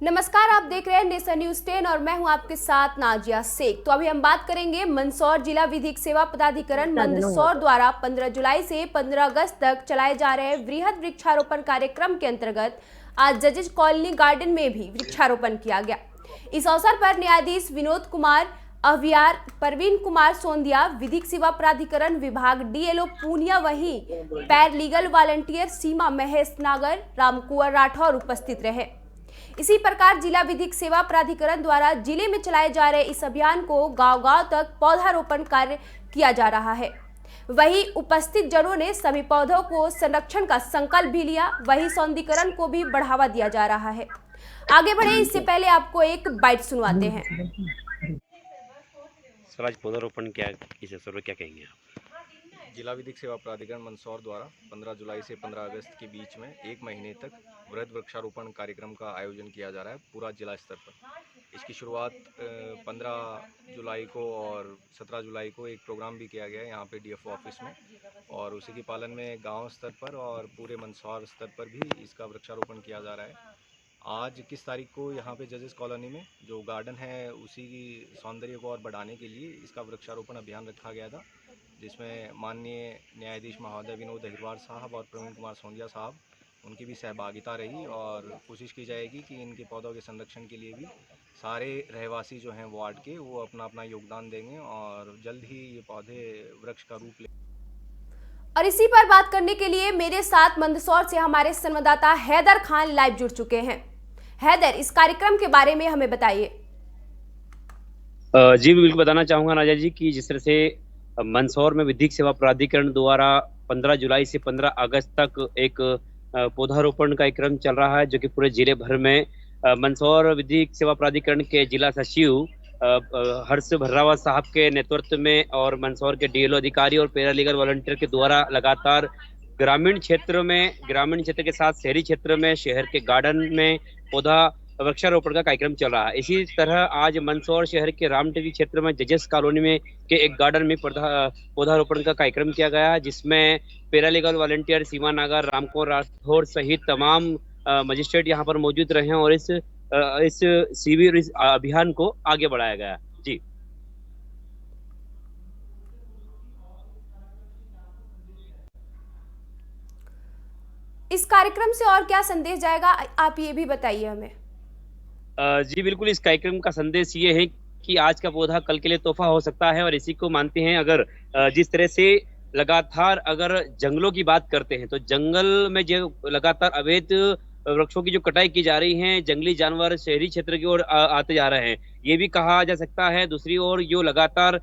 नमस्कार, आप देख रहे हैं नेशन न्यूज 10 और मैं हूं आपके साथ नाजिया शेख। तो अभी हम बात करेंगे मंदसौर जिला विधिक सेवा पदाधिकरण मंदसौर द्वारा 15 जुलाई से 15 अगस्त तक चलाए जा रहे वृहद वृक्षारोपण कार्यक्रम के अंतर्गत आज जजेस कॉलोनी गार्डन में भी वृक्षारोपण किया गया। इस अवसर पर न्यायाधीश विनोद कुमार अभियार, प्रवीण कुमार सोंदिया, विधिक सेवा प्राधिकरण विभाग डीएलओ पूनिया, वहीं पैरालीगल वॉलंटियर सीमा महेश नागर, रामकुंवर राठौर उपस्थित रहे। इसी प्रकार जिला विधिक सेवा प्राधिकरण द्वारा जिले में चलाए जा रहे इस अभियान को गांव-गांव तक पौधारोपण कार्य किया जा रहा है। वहीं उपस्थित जनों ने सभी पौधों को संरक्षण का संकल्प भी लिया। वहीं सौंदर्यीकरण को भी बढ़ावा दिया जा रहा है। आगे बढ़े इससे पहले आपको एक बाइट सुनवाते हैं। सर, आज पौधारोपण क्या इस अवसर पर क्या कहेंगे आप? जिला विधिक सेवा प्राधिकरण मंदसौर द्वारा 15 जुलाई से 15 अगस्त के बीच में 1 महीने तक वृहद वृक्षारोपण कार्यक्रम का आयोजन किया जा रहा है पूरा जिला स्तर पर। इसकी शुरुआत 15 जुलाई को और 17 जुलाई को एक प्रोग्राम भी किया गया है यहाँ पे डीएफओ ऑफिस में, और उसी के पालन में गांव स्तर पर और पूरे मंदसौर स्तर पर भी इसका वृक्षारोपण किया जा रहा है। आज 21 तारीख को यहाँ पे जजेस कॉलोनी में जो गार्डन है उसी की सौंदर्य को और बढ़ाने के लिए इसका वृक्षारोपण अभियान रखा गया था, जिसमें माननीय न्यायाधीश महोदय विनोद अहिरवार साहब और प्रवीण कुमार सोंदिया साहब उनकी भी सहभागिता रही, और कोशिश की जाएगी कि इनके पौधों के संरक्षण के लिए भी सारे रहवासी जो हैं वार्ड के वो अपना अपना योगदान देंगे और जल्द ही ये पौधे वृक्ष का रूप ले। और इसी पर बात करने के लिए मेरे साथ मंदसौर से हमारे संवाददाता हैदर खान लाइव जुड़ चुके हैं। हैदर, इस कार्यक्रम के बारे में हमें बताइए। जी बिल्कुल बताना चाहूँगा नाजिया जी कि जिस तरह से मंदसौर में विधिक सेवा प्राधिकरण द्वारा 15 जुलाई से 15 अगस्त तक एक पौधारोपण कार्यक्रम चल रहा है, जो कि पूरे जिले भर में मंदसौर विधिक सेवा प्राधिकरण के जिला सचिव हर्ष भर्रावा साहब के नेतृत्व में और मंदसौर के डीएलओ अधिकारी और पैरालीगल वॉलंटियर के द्वारा लगातार ग्रामीण क्षेत्र के साथ शहरी क्षेत्र में, शहर के गार्डन में पौधा वृक्षारोपण का कार्यक्रम चल रहा है। इसी तरह आज मंदसौर शहर के रामटेरी क्षेत्र में जजेस कॉलोनी में के एक गार्डन में पौधारोपण का कार्यक्रम किया गया, जिसमें पैरालीगल वॉलंटियर सीमा नागर, रामकुंवर राठौर सहित तमाम मजिस्ट्रेट यहाँ पर मौजूद रहे और इस शिविर इस अभियान को आगे बढ़ाया गया। जी इस कार्यक्रम से और क्या संदेश जाएगा, आप ये भी बताइए हमें। जी बिल्कुल, इस कार्यक्रम का संदेश ये है कि आज का पौधा कल के लिए तोहफा हो सकता है, और इसी को मानते हैं। अगर जिस तरह से लगातार अगर जंगलों की बात करते हैं तो जंगल में जो लगातार अवैध वृक्षों की जो कटाई की जा रही है, जंगली जानवर शहरी क्षेत्र की ओर आते जा रहे हैं, ये भी कहा जा सकता है। दूसरी ओर जो लगातार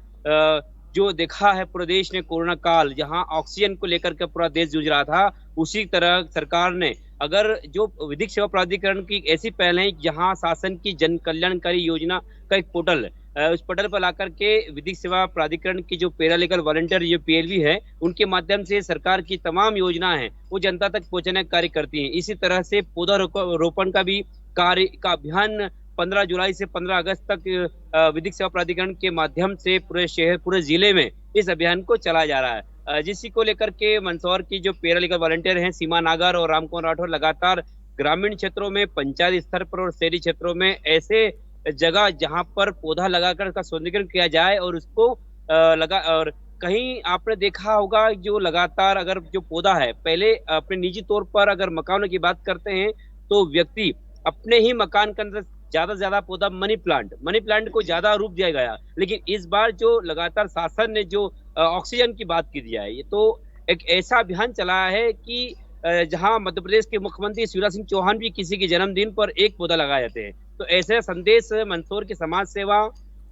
जो देखा है पूरे देश ने कोरोना काल, जहां ऑक्सीजन को लेकर के पूरा देश जूझ रहा था, उसी तरह सरकार ने अगर जो विधिक सेवा प्राधिकरण की ऐसी पहल है जहां शासन की जन कल्याणकारी योजना का एक पोर्टल है, उस पोर्टल पर लाकर के विधिक सेवा प्राधिकरण की जो पैरालीगल वॉलंटियर जो पीएलवी है, उनके माध्यम से सरकार की तमाम योजनाएं हैं वो जनता तक पहुंचाने का कार्य करती हैं। इसी तरह से पौधा रोपण का भी कार्य का अभियान 15 जुलाई से 15 अगस्त तक विधिक सेवा प्राधिकरण के माध्यम से पूरे शहर पूरे जिले में इस अभियान को चलाया जा रहा है, जिसी को लेकर के मंदसौर की जो पैरालीगल वॉलंटियर हैं सीमा नागर और रामकुंवर राठौर लगातार ग्रामीण क्षेत्रों में, पंचायत स्तर पर और शहरी क्षेत्रों में ऐसे जगह जहां पर पौधा लगाकर उसका सौंदर्यीकरण किया जाए और उसको और कहीं आपने देखा होगा जो लगातार अगर जो पौधा है, पहले अपने निजी तौर पर अगर मकानों की बात करते हैं तो व्यक्ति अपने ही मकान के अंदर ज्यादा से ज्यादा पौधा मनी प्लांट को ज्यादा रूप दिया गया, लेकिन इस बार जो लगातार शासन ने जो ऑक्सीजन की बात की दिया है, ये तो एक ऐसा अभियान चलाया है कि जहां मध्य प्रदेश के मुख्यमंत्री शिवराज सिंह चौहान भी किसी के जन्मदिन पर एक पौधा लगाए जाते हैं। तो ऐसे संदेश मंदसौर की समाज सेवा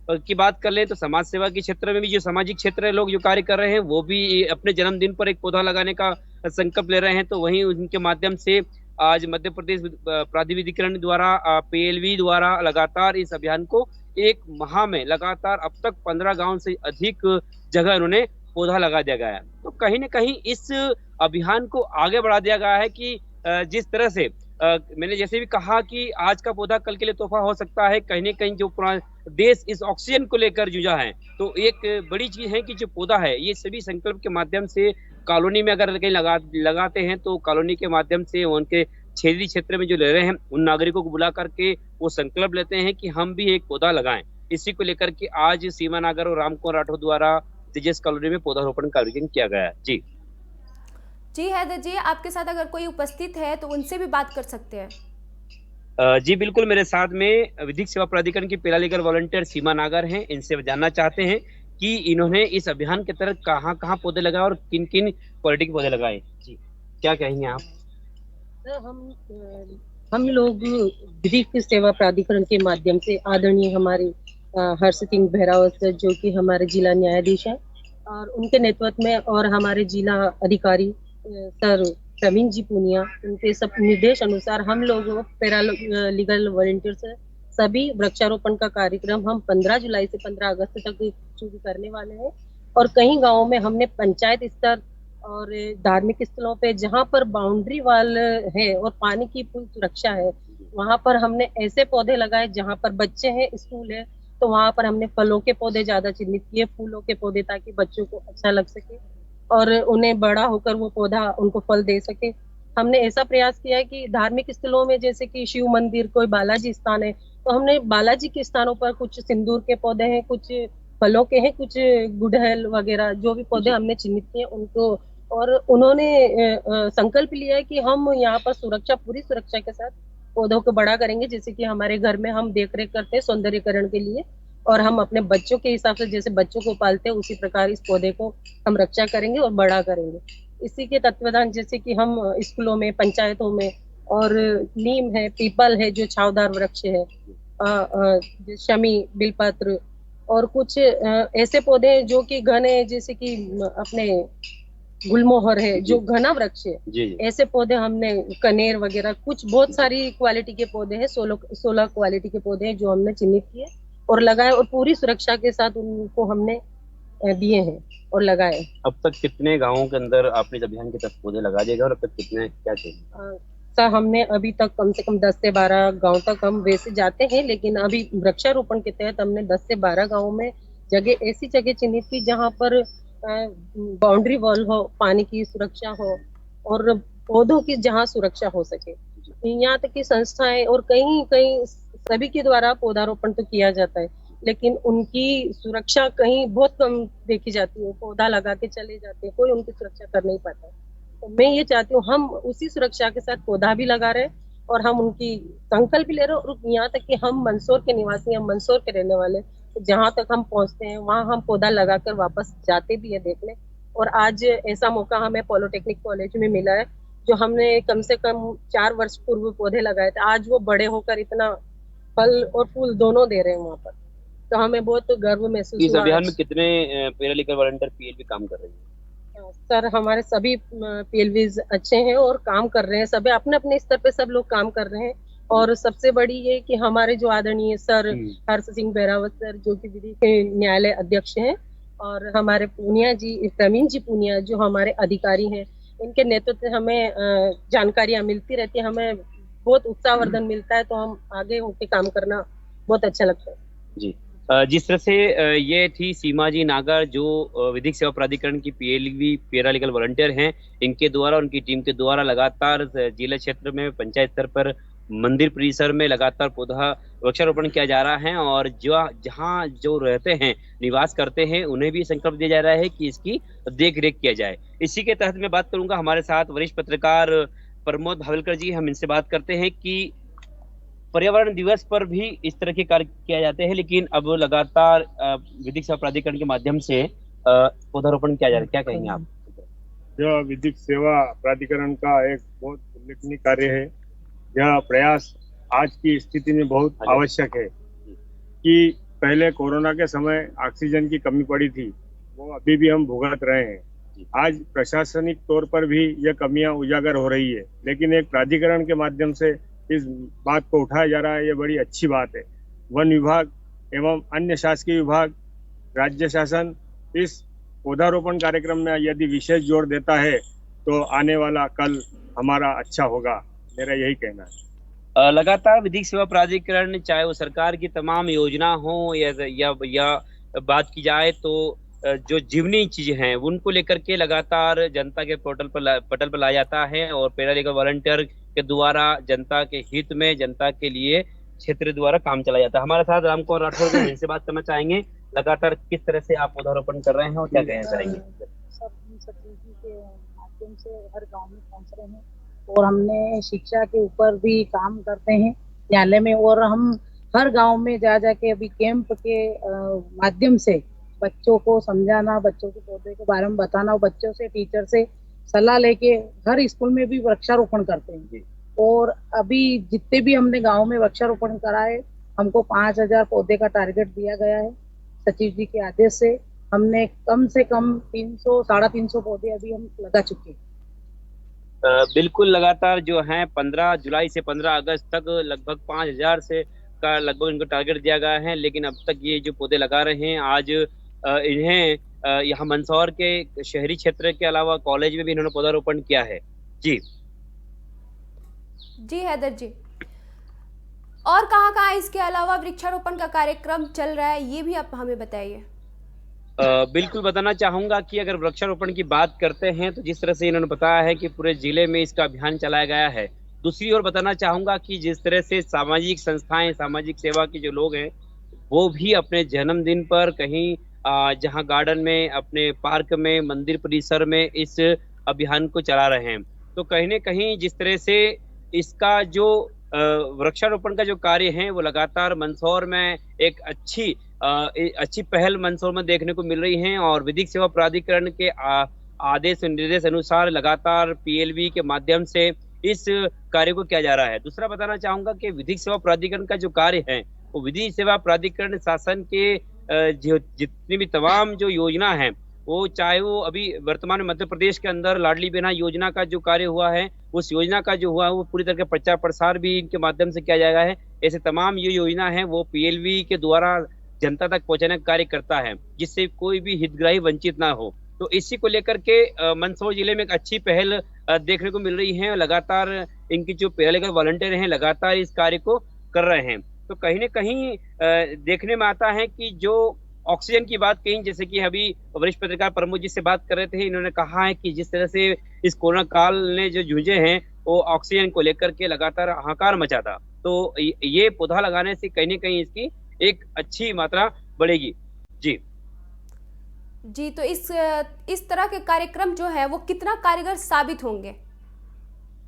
की बात कर लें तो समाज सेवा के क्षेत्र में भी जो सामाजिक क्षेत्र लोग जो कार्य कर रहे हैं वो भी अपने जन्मदिन पर एक पौधा लगाने का संकल्प ले रहे हैं। तो वहीं उनके माध्यम से आज मध्य प्रदेश प्राधिकरण द्वारा पीएलवी द्वारा लगातार इस अभियान को एक माह में लगातार अब तक 15 गांव से अधिक जगह उन्होंने पौधा लगा दिया गया है। तो कहीं न कहीं इस अभियान को आगे बढ़ा दिया गया है कि जिस तरह से मैंने जैसे भी कहा कि आज का पौधा कल के लिए तोहफा हो सकता है, कहीं न कहीं जो पूरा देश इस ऑक्सीजन को लेकर जूझा है, तो एक बड़ी चीज है कि जो पौधा है ये सभी संकल्प के माध्यम से कॉलोनी में अगर कहीं लगाते हैं तो कॉलोनी के माध्यम से उनके शहरी क्षेत्र में जो रह रहे हैं उन नागरिकों को बुला करके वो संकल्प लेते हैं कि हम भी एक पौधा लगाएं। इसी को लेकर के आज सीमा नागर और रामकुमार राठौर द्वारा तेजस कॉलोनी में पौधारोपण कार्यक्रम किया गया है। जी जी हैदर जी, आपके साथ अगर कोई उपस्थित है तो उनसे भी बात कर सकते हैं। जी बिल्कुल, मेरे साथ में विधिक सेवा प्राधिकरण की पैरालीगल वॉलंटियर सीमा नागर हैं। इनसे जानना चाहते हैं कि इन्होंने इस अभियान के तहत कहाँ-कहाँ पौधे लगाए और किन-किन क्वालिटी के पौधे लगाए। जी, क्या कहेंगे आप? सर, हम लोग विधिक सेवा प्राधिकरण के माध्यम से आदरणीय हमारे हर्ष सिंह भैरावत सर, जो कि हमारे जिला न्यायाधीश हैं, और उनके नेतृत्व में, और हमारे जिला अधिकारी सर प्रवीण जी पूनिया, उनके सब निर्देश अनुसार हम लोग पैरा लीगल वॉलंटियर से सभी वृक्षारोपण का कार्यक्रम हम 15 जुलाई से 15 अगस्त तक शुरू करने वाले हैं। और कई गांवों में हमने पंचायत स्तर और धार्मिक स्थलों पे जहाँ पर बाउंड्री वाल है और पानी की पूरी सुरक्षा है, वहाँ पर हमने ऐसे पौधे लगाए जहाँ पर बच्चे हैं, स्कूल है, तो वहाँ पर हमने फलों के पौधे ज्यादा चिन्हित किए, फूलों के पौधे, ताकि बच्चों को अच्छा लग सके और उन्हें बड़ा होकर वो पौधा उनको फल दे सके। हमने ऐसा प्रयास किया है कि धार्मिक स्थलों में, जैसे कि शिव मंदिर, कोई बालाजी स्थान है, तो हमने बालाजी के स्थानों पर कुछ सिंदूर के पौधे हैं, कुछ फलों के हैं, कुछ गुड़हल वगैरह जो भी पौधे हमने चिन्हित किए उनको, और उन्होंने संकल्प लिया है कि हम यहाँ पर सुरक्षा, पूरी सुरक्षा के साथ पौधों को बड़ा करेंगे। जैसे कि हमारे घर में हम देख रेख करते हैं सौंदर्यकरण के लिए, और हम अपने बच्चों के हिसाब से जैसे बच्चों को पालते हैं उसी प्रकार इस पौधे को हम रक्षा करेंगे और बड़ा करेंगे। इसी के तत्वाधान जैसे कि हम स्कूलों में, पंचायतों में, और नीम है, पीपल है जो छावदार वृक्ष है, शमी, बिलपत्र, और कुछ ऐसे पौधे जो कि घने, जैसे कि अपने गुलमोहर है जो घना वृक्ष है, जी जी। ऐसे पौधे हमने, कनेर वगैरह, कुछ बहुत सारी क्वालिटी के पौधे हैं, 16 क्वालिटी के पौधे हैं जो हमने चिन्हित किए और लगाए, और पूरी सुरक्षा के साथ उनको हमने दिए हैं और लगाए। अब तक कितने गांवों के अंदर आपने इस अभियान के तहत पौधे लगा दिए गए और अब तक कितने, क्या चाहिए? सर, हमने अभी तक कम से कम 10 से 12 गांव तक हम वैसे जाते हैं, लेकिन अभी वृक्षारोपण के तहत हमने 10 से 12 गांवों में जगह, ऐसी जगह चिन्हित की जहां पर बाउंड्री वॉल हो, पानी की सुरक्षा हो और पौधों की जहां सुरक्षा हो सके। यहाँ तक कि संस्थाएं और कहीं कहीं सभी के द्वारा पौधारोपण तो किया जाता है, लेकिन उनकी सुरक्षा कहीं बहुत कम देखी जाती है। पौधा लगा के चले जाते हैं, कोई उनकी सुरक्षा कर नहीं पाता। तो मैं ये चाहती हूँ हम उसी सुरक्षा के साथ पौधा भी लगा रहे और हम उनकी संकल्प भी ले रहे, और यहाँ तक कि हम मंदसौर के निवासी, हम मंदसौर के रहने वाले, तो जहाँ तक हम पहुँचते हैं वहाँ हम पौधा लगाकर वापस जाते भी है देखने। और आज ऐसा मौका हमें पॉलिटेक्निक कॉलेज में मिला है, जो हमने कम से कम 4 वर्ष पूर्व पौधे लगाए थे, आज वो बड़े होकर इतना फल और फूल दोनों दे रहे हैं वहाँ पर, तो हमें बहुत गर्व महसूस हुआ। इस अभियान में कितने पैरालीगल वॉलंटियर पीएलवी काम कर रही है? सर, हमारे सभी पीएलवीज अच्छे हैं और काम कर रहे हैं, सभी अपने अपने स्तर पे सब लोग काम कर रहे हैं। और सबसे बड़ी ये कि हमारे जो आदरणीय सर हर्ष सिंह भैरावत सर, जो कि विधि के न्यायालय अध्यक्ष हैं, और हमारे पूनिया जी, प्रवीण जी पूनिया, जो हमारे अधिकारी हैं, इनके नेतृत्व से हमें जानकारियां मिलती रहती है, हमें बहुत उत्साहवर्धन मिलता है, तो हम आगे होके काम करना बहुत अच्छा लगता है। जी, जिस तरह से ये थी सीमा जी नागर, जो विधिक सेवा प्राधिकरण की पीएलवी पैरालीगल वॉलंटियर हैं। इनके द्वारा, उनकी टीम के द्वारा लगातार जिला क्षेत्र में, पंचायत स्तर पर, मंदिर परिसर में लगातार पौधा वृक्षारोपण किया जा रहा है, और जहाँ जो रहते हैं, निवास करते हैं, उन्हें भी संकल्प दिया जा रहा है कि इसकी देख रेख किया जाए। इसी के तहत मैं बात करूंगा, हमारे साथ वरिष्ठ पत्रकार प्रमोद भावलकर जी, हम इनसे बात करते हैं कि पर्यावरण दिवस पर भी इस तरह के कार्य किए जाते हैं, लेकिन अब लगातार विधिक सेवा प्राधिकरण के माध्यम से पौधारोपण किया जा रहा है, क्या कहेंगे आप? यह विधिक सेवा प्राधिकरण का एक बहुत उल्लेखनीय कार्य है। यह प्रयास आज की स्थिति में बहुत आवश्यक है कि पहले कोरोना के समय ऑक्सीजन की कमी पड़ी थी, वो अभी भी हम भुगत रहे हैं। आज प्रशासनिक तौर पर भी यह कमियां उजागर हो रही है, लेकिन एक प्राधिकरण के माध्यम से इस बात को उठाया जा रहा है, ये बड़ी अच्छी बात है। वन विभाग एवं अन्य शासकीय विभाग, राज्य शासन इस पौधारोपण कार्यक्रम में यदि विशेष जोर देता है तो आने वाला कल हमारा अच्छा होगा, मेरा यही कहना है। लगातार विधिक सेवा प्राधिकरण, चाहे वो सरकार की तमाम योजना हो या बात की जाए तो जो जीवनी चीजें हैं उनको लेकर के लगातार जनता के पटल पर लाया जाता है, और पैरालीगल वॉलंटियर के द्वारा जनता के हित में, जनता के लिए क्षेत्र द्वारा काम चलाया जाता है। हमारे साथ राम कुमार राठौर जी, इनसे बात करना चाहेंगे। लगातार किस तरह से आप पौधारोपण कर रहे हैं और क्या कहना चाहेंगे? सब सतयुगी के माध्यम से हर गांव में पहुंच रहे हैं और हमने शिक्षा के ऊपर भी काम करते हैं न्यायालय में, और हम हर गांव में जा जाके अभी कैंप के माध्यम से बच्चों को समझाना, बच्चों के पौधे के बारे में बताना, और बच्चों से, टीचर से सलाह लेके हर स्कूल में भी वृक्षारोपण करते हैं। और अभी जितने भी हमने गांव में वृक्षारोपण कराए, हमको 5000 पौधे का टारगेट दिया गया है सचिव जी के आदेश से। हमने कम से कम 300-350 पौधे अभी हम लगा चुके हैं। बिल्कुल, लगातार जो है 15 जुलाई से 15 अगस्त तक लगभग 5000 से का लगभग इनको टारगेट दिया गया है, लेकिन अब तक ये जो पौधे लगा रहे हैं, आज इन्हें यहाँ मंदसौर के शहरी क्षेत्र के अलावा कॉलेज में भी इन्होंने पौधारोपण किया है। जी जी हैदर जी, और कहाँ इसके अलावा वृक्षारोपण का कार्यक्रम चल रहा है, ये भी आप हमें बताइए। बिल्कुल बताना चाहूंगा कि अगर वृक्षारोपण की बात करते हैं तो जिस तरह से इन्होंने बताया है कि पूरे जिले में इसका अभियान चलाया गया है। दूसरी ओर बताना चाहूंगा कि जिस तरह से सामाजिक संस्थाएं, सामाजिक सेवा के जो लोग हैं, वो भी अपने जन्मदिन पर कहीं जहां गार्डन में, अपने पार्क में, मंदिर परिसर में इस अभियान को चला रहे हैं। तो कहीं न कहीं जिस तरह से इसका जो वृक्षारोपण का जो कार्य है वो लगातार मंदसौर में एक अच्छी पहल मंदसौर में देखने को मिल रही है, और विधिक सेवा प्राधिकरण के आदेश निर्देश अनुसार लगातार पीएलवी के माध्यम से इस कार्य को किया जा रहा है। दूसरा बताना चाहूंगा कि विधिक सेवा प्राधिकरण का जो कार्य है वो विधिक सेवा प्राधिकरण शासन के जितनी भी तमाम जो योजना है, वो चाहे वो अभी वर्तमान में मध्य प्रदेश के अंदर लाडली बहना योजना का जो कार्य हुआ है, उस योजना का जो हुआ है वो पूरी तरह का प्रचार प्रसार भी इनके माध्यम से किया जाएगा है। ऐसे तमाम ये योजना है वो पीएलवी के द्वारा जनता तक पहुंचाने का कार्य करता है, जिससे कोई भी हितग्राही वंचित ना हो। तो इसी को लेकर के मंदसौर जिले में एक अच्छी पहल देखने को मिल रही है। लगातार इनकी जो पैरालीगल वॉलंटियर हैं लगातार इस कार्य को कर रहे हैं। तो कहीं न कहीं देखने में आता है कि जो ऑक्सीजन की बात कही, जैसे कि अभी वरिष्ठ पत्रकार प्रमोद जी से बात कर रहे थे, इन्होंने कहा है कि जिस तरह से इस कोरोना काल ने जो जूझे हैं वो ऑक्सीजन को लेकर के लगातार हाहाकार मचा था। तो ये पौधा लगाने से कहीं न कहीं इसकी एक अच्छी मात्रा बढ़ेगी। जी जी, तो इस तरह के कार्यक्रम जो है वो कितना कारगर साबित होंगे?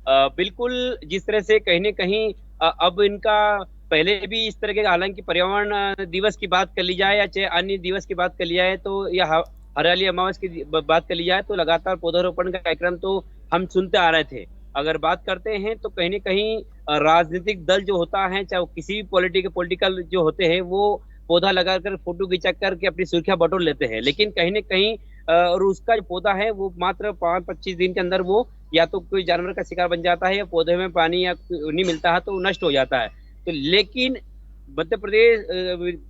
बिल्कुल, जिस तरह से कहीं न कहीं अब इनका पहले भी इस तरह के, हालांकि पर्यावरण दिवस की बात कर ली जाए या चाहे अन्य दिवस की बात कर ली जाए, तो या हरियाली अमावस की बात कर ली जाए, तो लगातार पौधारोपण का कार्यक्रम तो हम सुनते आ रहे थे। अगर बात करते हैं तो कहीं न कहीं राजनीतिक दल जो होता है, चाहे वो किसी भी पॉलिटिकल जो होते हैं, वो पौधा लगाकर फोटो खिंचा करके अपनी सुर्खियां बटोर लेते हैं। लेकिन कहीं न कहीं और उसका जो पौधा है वो मात्र 5-25 दिन के अंदर वो या तो कोई जानवर का शिकार बन जाता है, या पौधे में पानी या नहीं मिलता है तो वो नष्ट हो जाता है। तो लेकिन मध्य प्रदेश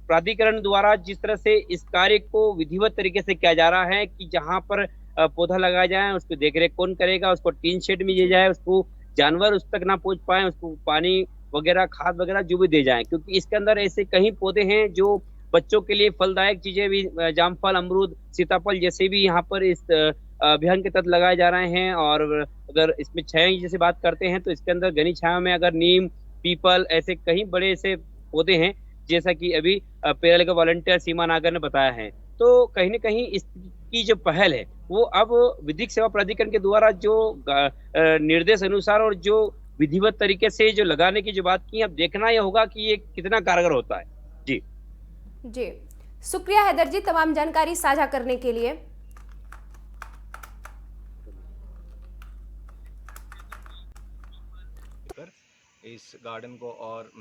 प्राधिकरण द्वारा जिस तरह से इस कार्य को विधिवत तरीके से किया जा रहा है कि जहां पर पौधा लगाया जाए, उसको देखरेख कौन करेगा, उसको टीन शेड में दिया जाए, उसको जानवर उस तक ना पहुंच पाए, उसको पानी वगैरह, खाद वगैरह जो भी दे जाए, क्योंकि इसके अंदर ऐसे कई पौधे हैं जो बच्चों के लिए फलदायक चीजें भी, जामफल, अमरूद, सीताफल जैसे भी यहाँ पर इस अभियान के तहत लगाए जा रहे हैं। और अगर इसमें छाया की जैसे बात करते हैं तो इसके अंदर घनी छाया में अगर नीम, पीपल, ऐसे कई बड़े ऐसे पौधे हैं, जैसा कि अभी पैरालीगल वॉलंटियर सीमा नागर ने बताया है। तो कहीं न कहीं इसकी जो पहल है वो अब विधिक सेवा प्राधिकरण के द्वारा जो निर्देश अनुसार और जो विधिवत तरीके से जो लगाने की जो बात की, अब देखना यह होगा कि ये कितना कारगर होता है। जी जी, शुक्रिया हैदर जी तमाम जानकारी साझा करने के लिए। इस गार्डन को और